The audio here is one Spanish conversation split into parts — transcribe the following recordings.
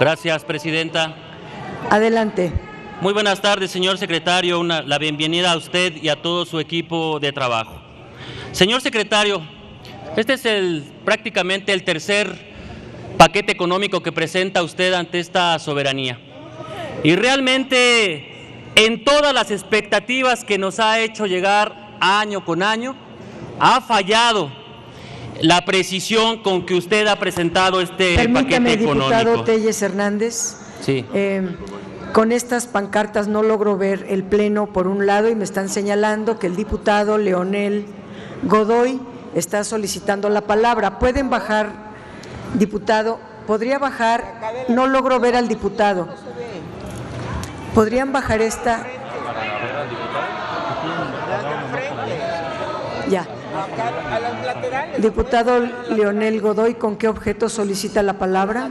Gracias, presidenta. Adelante. Muy buenas tardes, señor secretario. La bienvenida a usted y a todo su equipo de trabajo. Señor secretario, este es prácticamente el tercer paquete económico que presenta usted ante esta soberanía. Y realmente, en todas las expectativas que nos ha hecho llegar año con año, ha fallado la precisión con que usted ha presentado este paquete económico. Diputado Telles Hernández. Sí. Con estas pancartas no logro ver el pleno por un lado y me están señalando que el diputado Leonel Godoy está solicitando la palabra. ¿Pueden bajar, diputado? ¿Podría bajar? No logro ver al diputado. ¿Podrían bajar esta? Ya. Diputado Leonel Godoy, ¿con qué objeto solicita la palabra?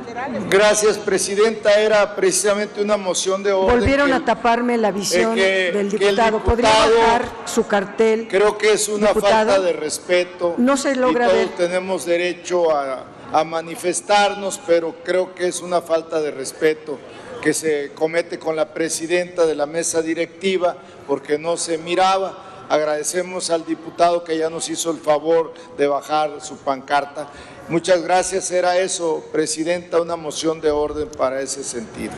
Gracias, presidenta. Era precisamente una moción de orden. Volvieron a taparme la visión del diputado. ¿Podría bajar su cartel? Creo que es una falta de respeto. No se logra ver. Todos tenemos derecho a manifestarnos, pero creo que es una falta de respeto que se comete con la presidenta de la mesa directiva porque no se miraba. Agradecemos al diputado que ya nos hizo el favor de bajar su pancarta. Muchas gracias. Era eso, presidenta, una moción de orden para ese sentido.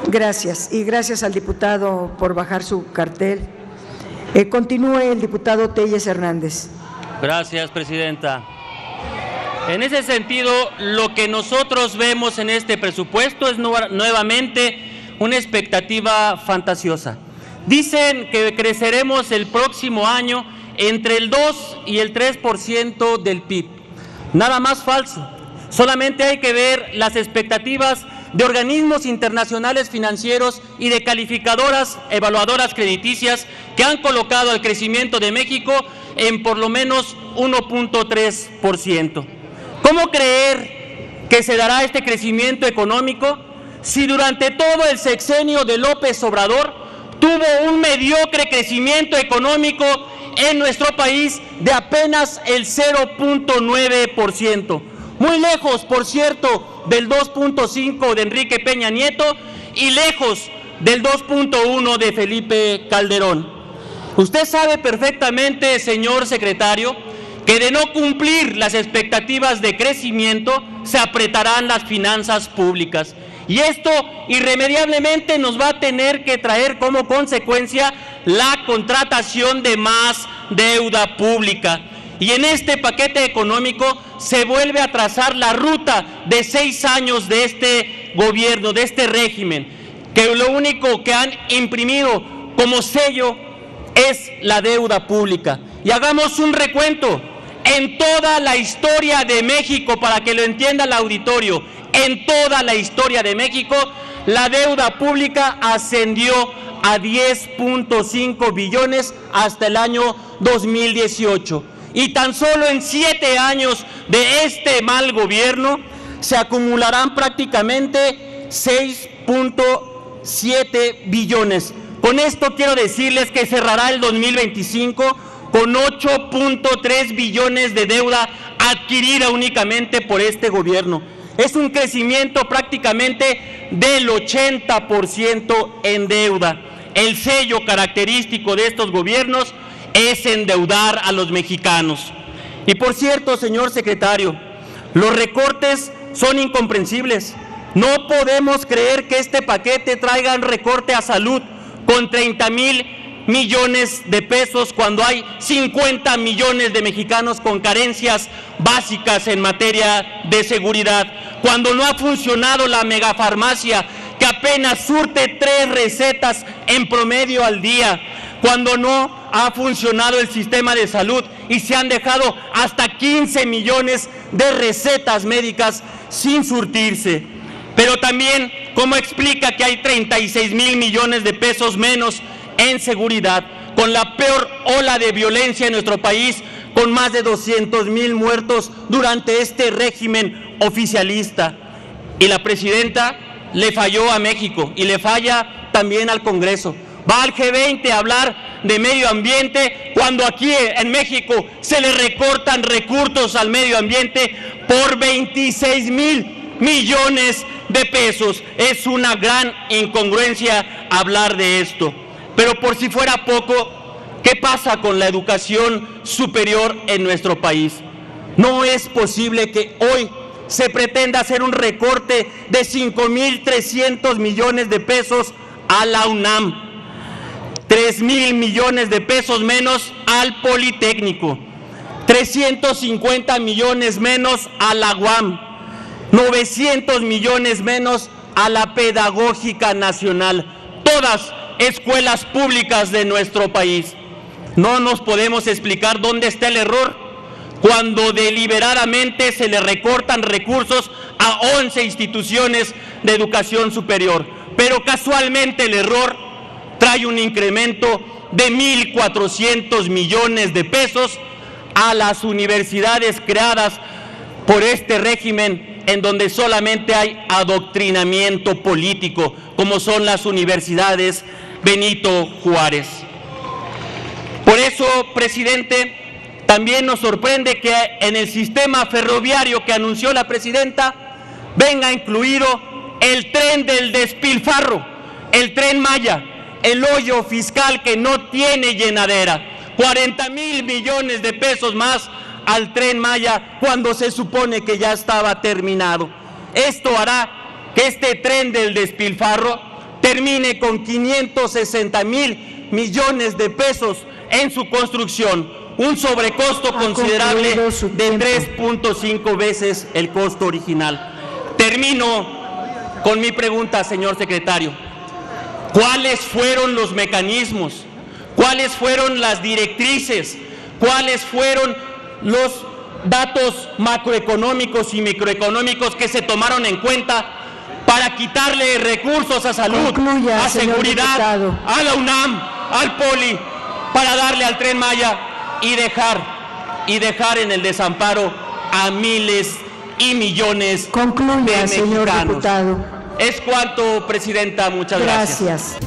Gracias. Y gracias al diputado por bajar su cartel. Continúe el diputado Telles Hernández. Gracias, presidenta. En ese sentido, lo que nosotros vemos en este presupuesto es nuevamente una expectativa fantasiosa. Dicen que creceremos el próximo año entre el 2 y el 3% del PIB. Nada más falso. Solamente hay que ver las expectativas de organismos internacionales financieros y de calificadoras evaluadoras crediticias que han colocado al crecimiento de México en por lo menos 1.3%. ¿Cómo creer que se dará este crecimiento económico si durante todo el sexenio de López Obrador tuvo un mediocre crecimiento económico en nuestro país de apenas el 0.9%? Muy lejos, por cierto, del 2.5 de Enrique Peña Nieto y lejos del 2.1 de Felipe Calderón. Usted sabe perfectamente, señor secretario, que de no cumplir las expectativas de crecimiento se apretarán las finanzas públicas. Y esto irremediablemente nos va a tener que traer como consecuencia la contratación de más deuda pública. Y en este paquete económico se vuelve a trazar la ruta de 6 años de este gobierno, de este régimen, que lo único que han imprimido como sello es la deuda pública. Y hagamos un recuento. En toda la historia de México, para que lo entienda el auditorio, en toda la historia de México, la deuda pública ascendió a 10.5 billones hasta el año 2018. Y tan solo en 7 años de este mal gobierno se acumularán prácticamente 6.7 billones. Con esto quiero decirles que cerrará el 2025 con 8.3 billones de deuda adquirida únicamente por este gobierno. Es un crecimiento prácticamente del 80% en deuda. El sello característico de estos gobiernos es endeudar a los mexicanos. Y por cierto, señor secretario, los recortes son incomprensibles. No podemos creer que este paquete traiga un recorte a salud con 30,000 millones de pesos cuando hay 50 millones de mexicanos con carencias básicas en materia de seguridad, cuando no ha funcionado la megafarmacia que apenas surte 3 recetas en promedio al día, cuando no ha funcionado el sistema de salud y se han dejado hasta 15 millones de recetas médicas sin surtirse. Pero también, ¿cómo explica que hay 36,000 millones de pesos menos en seguridad, con la peor ola de violencia en nuestro país, con más de 200,000 muertos durante este régimen oficialista? Y la presidenta le falló a México y le falla también al Congreso. Va al G20 a hablar de medio ambiente cuando aquí en México se le recortan recursos al medio ambiente por 26,000 millones de pesos. Es una gran incongruencia hablar de esto. Pero por si fuera poco, ¿qué pasa con la educación superior en nuestro país? No es posible que hoy se pretenda hacer un recorte de 5.300 millones de pesos a la UNAM, 3.000 millones de pesos menos al Politécnico, 350 millones menos a la UAM, 900 millones menos a la Pedagógica Nacional, todas escuelas públicas de nuestro país. No nos podemos explicar dónde está el error cuando deliberadamente se le recortan recursos a 11 instituciones de educación superior, pero casualmente el error trae un incremento de 1.400 millones de pesos a las universidades creadas por este régimen, en donde solamente hay adoctrinamiento político, como son las universidades Benito Juárez. Por eso, presidente, también nos sorprende que en el sistema ferroviario que anunció la presidenta venga incluido el tren del despilfarro, el Tren Maya, el hoyo fiscal que no tiene llenadera, 40.000 millones de pesos más al Tren Maya cuando se supone que ya estaba terminado. Esto hará que este tren del despilfarro termine con 560.000 millones de pesos en su construcción, un sobrecosto considerable de 3.5 veces el costo original. Termino con mi pregunta, señor secretario. ¿Cuáles fueron los mecanismos? ¿Cuáles fueron las directrices? ¿Cuáles fueron los datos macroeconómicos y microeconómicos que se tomaron en cuenta para quitarle recursos a salud, a seguridad, a la UNAM, al Poli, para darle al Tren Maya y dejar en el desamparo a miles y millones de mexicanos? Señor diputado. Es cuanto, presidenta. Muchas gracias.